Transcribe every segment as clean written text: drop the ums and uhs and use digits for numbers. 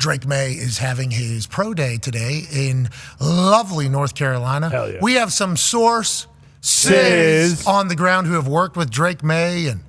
Drake Maye is having his pro day today in lovely North Carolina. Hell yeah. We have some sources on the ground who have worked with Drake Maye and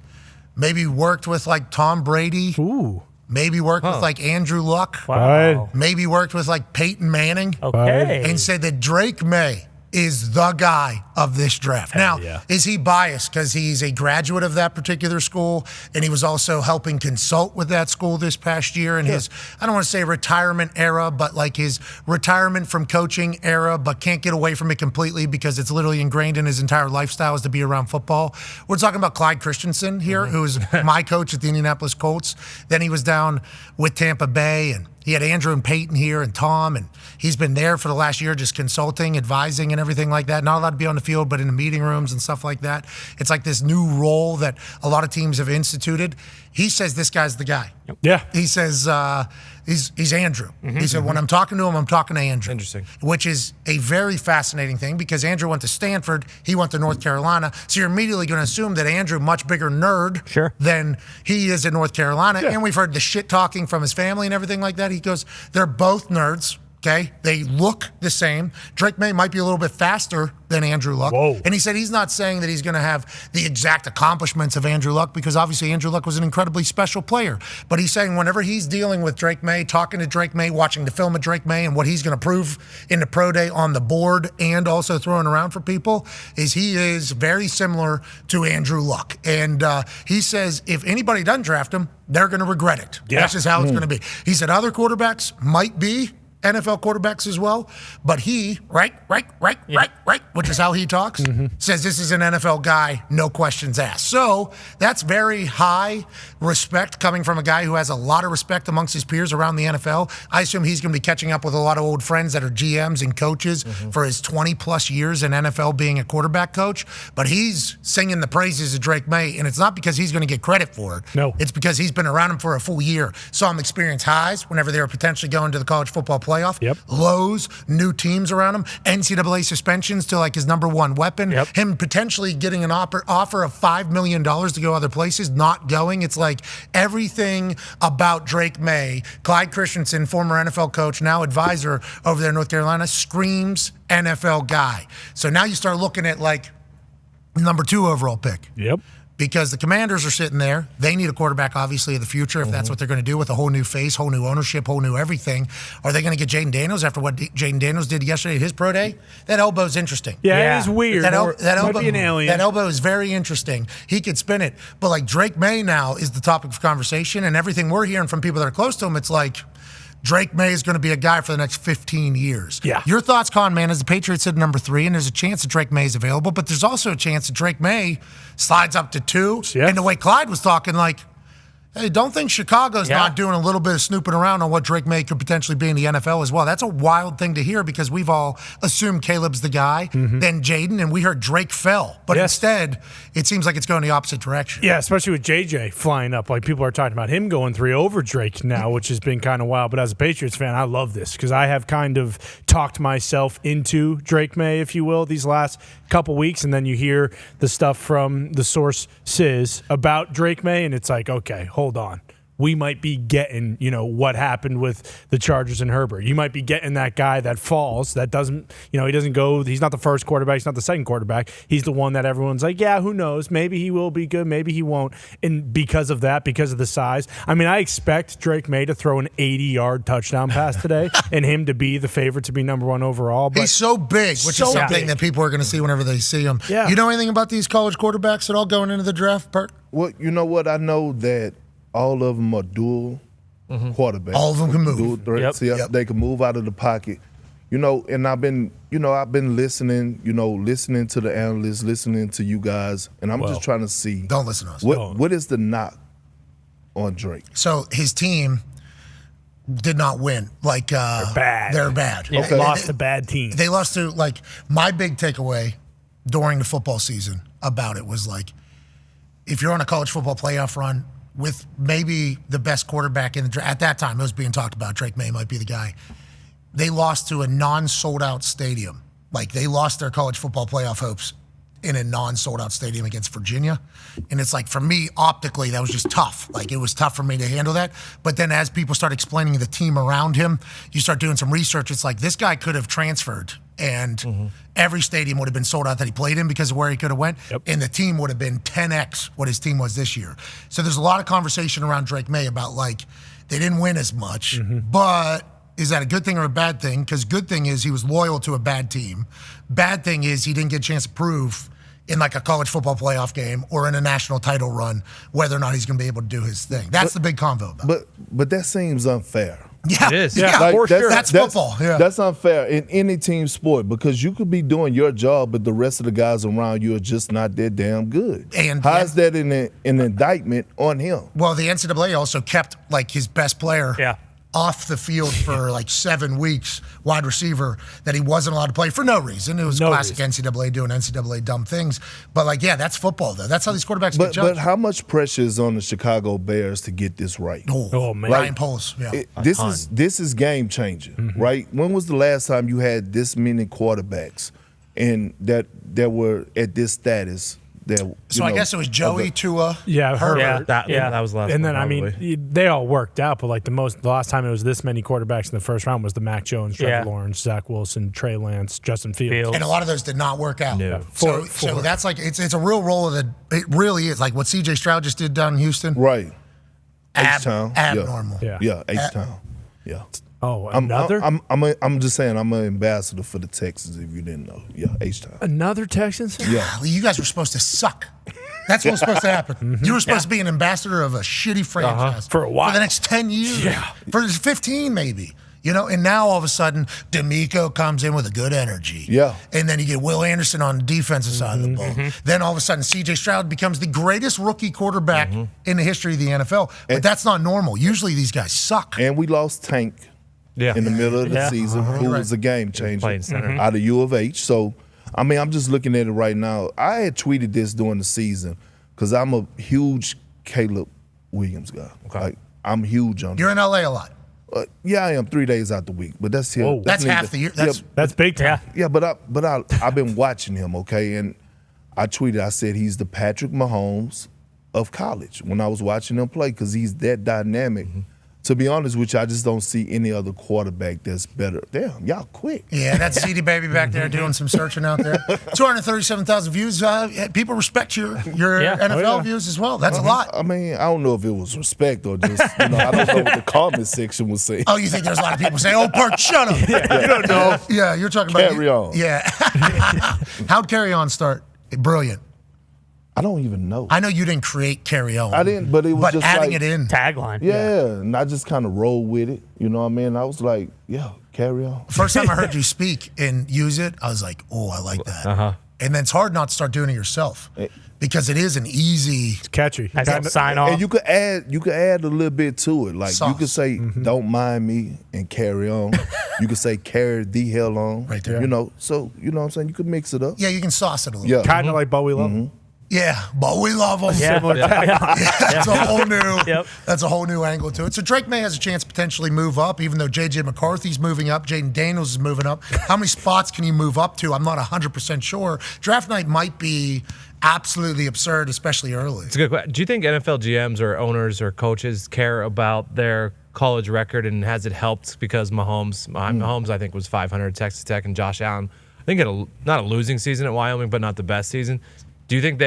maybe worked with like Tom Brady. Ooh. Maybe worked with like Andrew Luck. Wow. Maybe worked with like Peyton Manning. Okay. And said that Drake Maye is the guy of this draft. Now, is he biased because he's a graduate of that particular school and he was also helping consult with that school this past year in his, I don't want to say retirement era, but like his retirement from coaching era, but can't get away from it completely because it's literally ingrained in his entire lifestyle is to be around football. We're talking about Clyde Christensen here, who was my coach at the Indianapolis Colts. Then he was down with Tampa Bay, and he had Andrew and Peyton here and Tom, and he's been there for the last year just consulting, advising, and everything like that. Not allowed to be on the field, but in the meeting rooms and stuff like that. It's like this new role that a lot of teams have instituted. He says this guy's the guy. Yeah. He says he's Andrew. He said, when I'm talking to him, I'm talking to Andrew. Interesting. Which is a very fascinating thing because Andrew went to Stanford, he went to North Carolina. So you're immediately going to assume that Andrew, much bigger nerd than he is in North Carolina. Yeah. And we've heard the shit talking from his family and everything like that. He goes, they're both nerds. Okay, they look the same. Drake Maye might be a little bit faster than Andrew Luck. Whoa. And he said he's not saying that he's going to have the exact accomplishments of Andrew Luck because obviously Andrew Luck was an incredibly special player. But he's saying whenever he's dealing with Drake Maye, talking to Drake Maye, watching the film of Drake Maye and what he's going to prove in the pro day on the board and also throwing around for people is he is very similar to Andrew Luck. And he says if anybody doesn't draft him, they're going to regret it. Yeah. That's just how it's going to be. He said other quarterbacks might be NFL quarterbacks as well, but he, right, which is how he talks, says this is an NFL guy, no questions asked. So that's very high respect coming from a guy who has a lot of respect amongst his peers around the NFL. I assume he's going to be catching up with a lot of old friends that are GMs and coaches for his 20-plus years in NFL being a quarterback coach, but he's singing the praises of Drake Maye, and it's not because he's going to get credit for it. No. It's because he's been around him for a full year. Saw him experience highs whenever they were potentially going to the college football playoff. Lows, new teams around him, NCAA suspensions to like his number one weapon, him potentially getting an offer of $5 million to go other places, not going. It's like everything about Drake Maye, Clyde Christensen, former NFL coach, now advisor over there in North Carolina, screams NFL guy. So now you start looking at like number 2 overall pick. Because the Commanders are sitting there. They need a quarterback, obviously, of the future, if that's what they're going to do with a whole new face, whole new ownership, whole new everything. Are they going to get Jaden Daniels after what Jaden Daniels did yesterday at his pro day? That elbow's interesting. Yeah, it is weird. That elbow, might be an alien. That elbow is very interesting. He could spin it. But like Drake Maye now is the topic of conversation, and everything we're hearing from people that are close to him, it's like Drake Maye is going to be a guy for the next 15 years. Yeah. Your thoughts, Con Man, as the Patriots at number 3, and there's a chance that Drake Maye is available, but there's also a chance that Drake Maye slides up to 2. And the way Clyde was talking, like, hey, don't think Chicago's not doing a little bit of snooping around on what Drake Maye could potentially be in the NFL as well. That's a wild thing to hear because we've all assumed Caleb's the guy, then Jaden, and we heard Drake fell. But instead, it seems like it's going the opposite direction. Yeah, especially with JJ flying up. Like, people are talking about him going 3 over Drake now, which has been kind of wild. But as a Patriots fan, I love this because I have kind of talked myself into Drake Maye, if you will, these last couple weeks. And then you hear the stuff from the sources about Drake Maye, and it's like, okay, hold on. We might be getting, what happened with the Chargers and Herbert. You might be getting that guy that falls, that doesn't, he doesn't go, he's not the first quarterback, he's not the second quarterback. He's the one that everyone's like, yeah, who knows? Maybe he will be good, maybe he won't. And because of that, because of the size, I mean, I expect Drake Maye to throw an 80-yard touchdown pass today and him to be the favorite to be number 1 overall. But he's so big, which is something that people are going to see whenever they see him. Yeah. You know anything about these college quarterbacks at all going into the draft, Bert? Well, you know what? I know that all of them are dual quarterbacks. All of them can move. Dual threats. They can move out of the pocket. And I've been listening, listening to the analysts, listening to you guys, and I'm just trying to see. Don't listen to us. What is the knock on Drake? So his team did not win. Like they're bad. They're bad. Yeah, okay. Lost a bad team. They lost to, like, my big takeaway during the football season about it was like, if you're on a college football playoff run with maybe the best quarterback in the draft, at that time, it was being talked about, Drake Maye might be the guy. They lost to a non-sold-out stadium. Like, they lost their college football playoff hopes in a non-sold out stadium against Virginia. And it's like, for me, optically, that was just tough. Like, it was tough for me to handle that. But then as people start explaining the team around him, you start doing some research. It's like, this guy could have transferred and every stadium would have been sold out that he played in because of where he could have went. And the team would have been 10x what his team was this year. So there's a lot of conversation around Drake Maye about, like, they didn't win as much, but is that a good thing or a bad thing? Because good thing is he was loyal to a bad team. Bad thing is he didn't get a chance to prove in like a college football playoff game or in a national title run whether or not he's going to be able to do his thing. That's the big convo about it. But that seems unfair. Yeah, it is. Yeah, Like, for sure. That's football. Yeah. That's unfair in any team sport because you could be doing your job, but the rest of the guys around you are just not that damn good. And how's that an indictment on him? Well, the NCAA also kept like his best player off the field for like 7 weeks, wide receiver, that he wasn't allowed to play for no reason. It was classic NCAA doing NCAA dumb things. But like, yeah, that's football though. That's how these quarterbacks get judged. But how much pressure is on the Chicago Bears to get this right? Oh man, Ryan Poles. Yeah, this is game changing, right? When was the last time you had this many quarterbacks and that were at this status? So I guess it was Joey, Tua, Herbert. That was last. And then one, I mean, they all worked out, but like the last time it was this many quarterbacks in the first round was the Mac Jones, Trevor Lawrence, Zach Wilson, Trey Lance, Justin Fields, and a lot of those did not work out. No. So that's like it's a real role of it really is like what C.J. Stroud just did down in Houston. Right. H-Town. Abnormal. Yeah. H-Town. Yeah. Oh, another? I'm just saying I'm an ambassador for the Texans. If you didn't know, H-Town. Another Texans? Yeah. You guys were supposed to suck. That's what was supposed to happen. You were supposed to be an ambassador of a shitty franchise for a while, for the next 10 years, for 15 maybe. You know, and now all of a sudden, D'Amico comes in with a good energy. Yeah. And then you get Will Anderson on the defensive side of the ball. Then all of a sudden, C.J. Stroud becomes the greatest rookie quarterback in the history of the NFL. But that's not normal. Usually these guys suck. And we lost Tank in the middle of the season, who was a game changer out of U of H. So, I mean, I'm just looking at it right now. I had tweeted this during the season because I'm a huge Caleb Williams guy. Like, I'm huge on You're in L.A. a lot. Yeah, I am 3 days out the week, but that's here. That's half the year. That's big time. Yeah, but I've been watching him, okay, and I tweeted. I said he's the Patrick Mahomes of college when I was watching him play because he's that dynamic. To be honest with you, I just don't see any other quarterback that's better. Damn, y'all quick. Yeah, that's CD Baby back there doing some searching out there. 237,000 views. People respect your NFL views as well. That's a lot. I mean, I don't know if it was respect or just, I don't know what the comment section was saying. Oh, you think there's a lot of people saying, "Oh, Bert, shut up." You don't know. Yeah, you're talking about Carry on. Yeah. How'd Carry On start? Brilliant. I don't even know. I know you didn't create Carry On. I didn't, but it was just adding like, it in. Tagline. Yeah, and I just kind of rolled with it. You know what I mean? I was like, yeah, carry on. First time I heard you speak and use it, I was like, oh, I like that. And then it's hard not to start doing it yourself because it is an easy. It's catchy. Sign off. And you could add a little bit to it. Like Sauce. you could say, "Don't mind me," and carry on. You could say, "Carry the hell on." Right there. You know, so you know what I'm saying. You could mix it up. Yeah, you can sauce it a little. Yeah. Kind of like Bowie Love. Yeah, but we love him. Yeah. That's a whole new. Yep. That's a whole new angle to it. So Drake Maye has a chance to potentially move up, even though J.J. McCarthy's moving up, Jaden Daniels is moving up. How many spots can you move up to? I'm not 100% sure. Draft night might be absolutely absurd, especially early. It's a good question. Do you think NFL GMs or owners or coaches care about their college record, and has it helped because Mahomes I think was 500 Texas Tech, and Josh Allen I think not a losing season at Wyoming, but not the best season. Do you think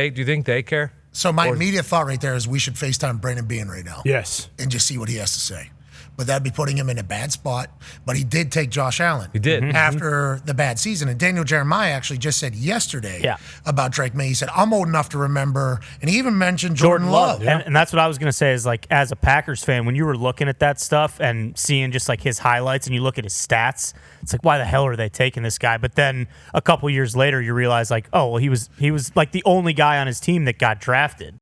they care? So my immediate thought right there is we should FaceTime Brandon Bean right now. Yes. And just see what he has to say. But that'd be putting him in a bad spot. But he did take Josh Allen. He did. After the bad season. And Daniel Jeremiah actually just said yesterday about Drake Maye. He said, I'm old enough to remember. And he even mentioned Jordan Love. And that's what I was going to say is, like, as a Packers fan, when you were looking at that stuff and seeing just like his highlights and you look at his stats, it's like, why the hell are they taking this guy? But then a couple years later, you realize, like, oh, well, he was like the only guy on his team that got drafted.